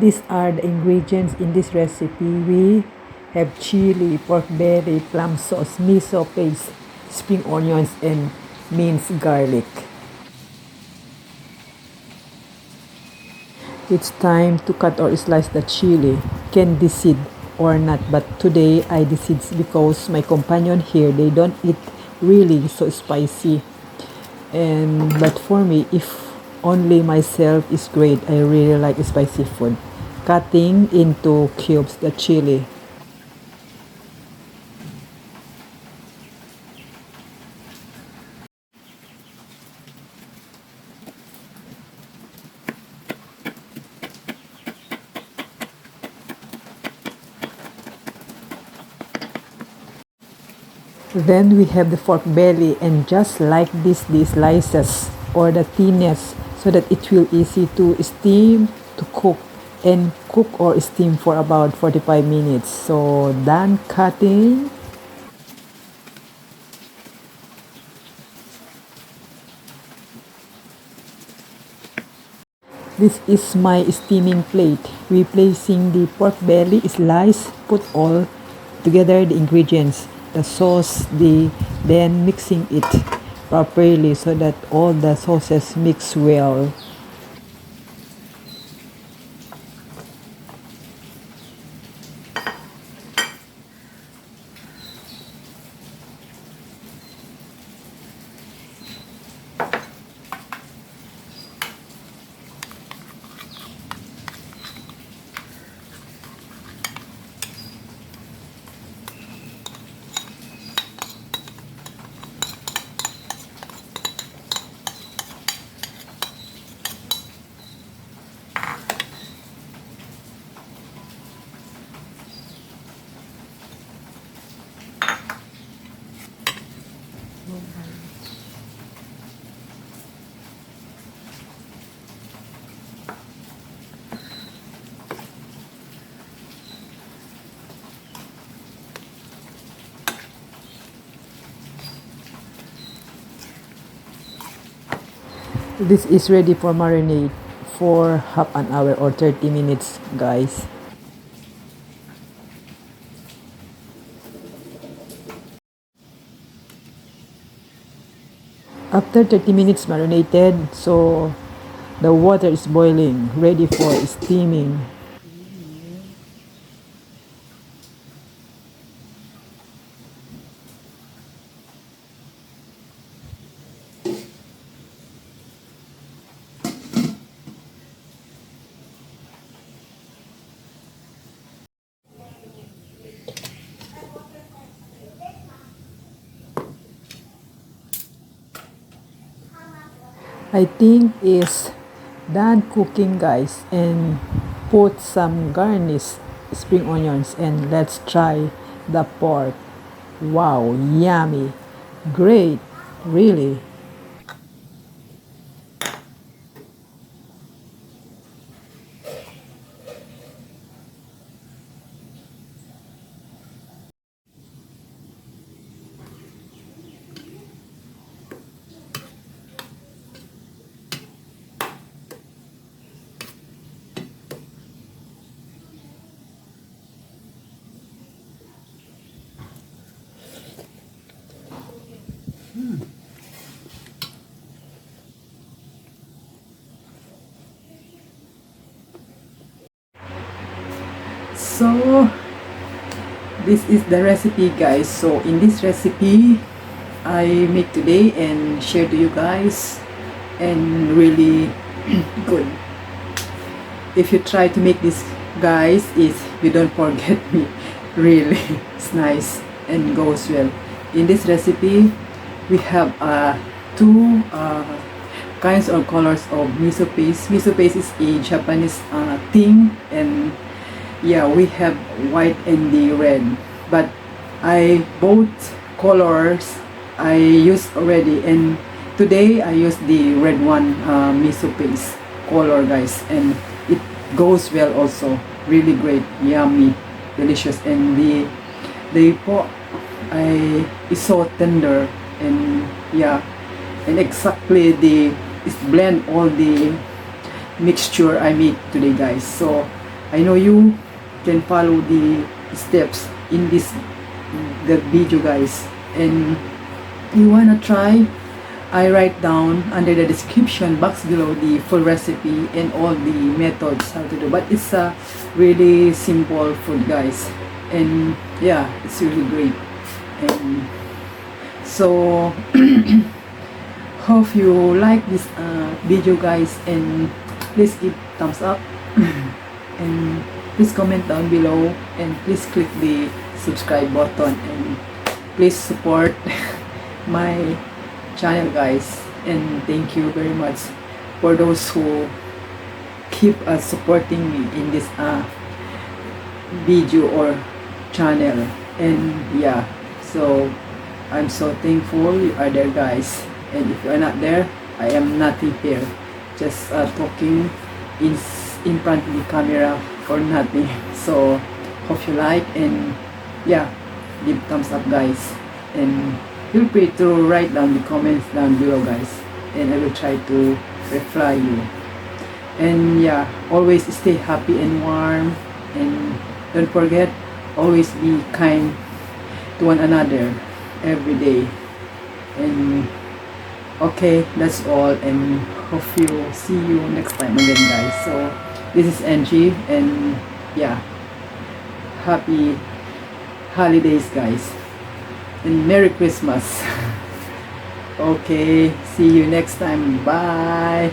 These are the ingredients in this recipe. We have chili, pork belly, plum sauce, miso paste, spring onions, and minced garlic. It's time to cut or slice the chili. Can deseed or not, but today I deseed because my companion here, they don't eat really so spicy. But for me, if only myself is great, I really like spicy food. Cutting into cubes the chili. Then we have the pork belly, and just like this, the slices or the thinness, so that it will easy to steam, to cook, and cook or steam for about 45 minutes. So done cutting. This is my steaming plate. Replacing the pork belly slice, put all together the ingredients, the sauce, then mixing it properly so that all the sauces mix well. This is ready for marinade for half an hour or 30 minutes, guys. After 30 minutes marinated, so the water is boiling, ready for steaming. I think is done cooking, guys, and put some garnish, spring onions, and let's try the pork. Wow, yummy, great, really. So this is the recipe, guys. So in this recipe I make today and share to you guys, and really good. If you try to make this, guys, is you don't forget me. Really, it's nice and goes well. In this recipe we have two kinds or colors of miso paste. Miso paste is a Japanese thing, and yeah, we have white and the red, but I both colors I used already, and today I use the red one, miso paste color, guys, and it goes well also, really great, yummy, delicious. And the pork is so tender, and yeah, and exactly it's blend all the mixture I made today, guys. So I know you can follow the steps in this the video, guys, and you wanna try, I write down under the description box below the full recipe and all the methods how to do, but it's a really simple food, guys, and yeah, it's really great. And so hope you like this video, guys, and please give thumbs up and please comment down below, and please click the subscribe button, and please support my channel, guys, and thank you very much for those who keep supporting me in this video or channel. And yeah, so I'm so thankful you are there, guys, and if you are not there, I am nothing here, just talking in front of the camera or nothing. So hope you like, and yeah, give thumbs up, guys, and feel free to write down the comments down below, guys, and I will try to reply you. And yeah, always stay happy and warm, and don't forget, always be kind to one another every day. And okay, that's all, and hope you see you next time again, guys. So this is Angie, and yeah, happy holidays, guys, and Merry Christmas. Okay, see you next time. Bye.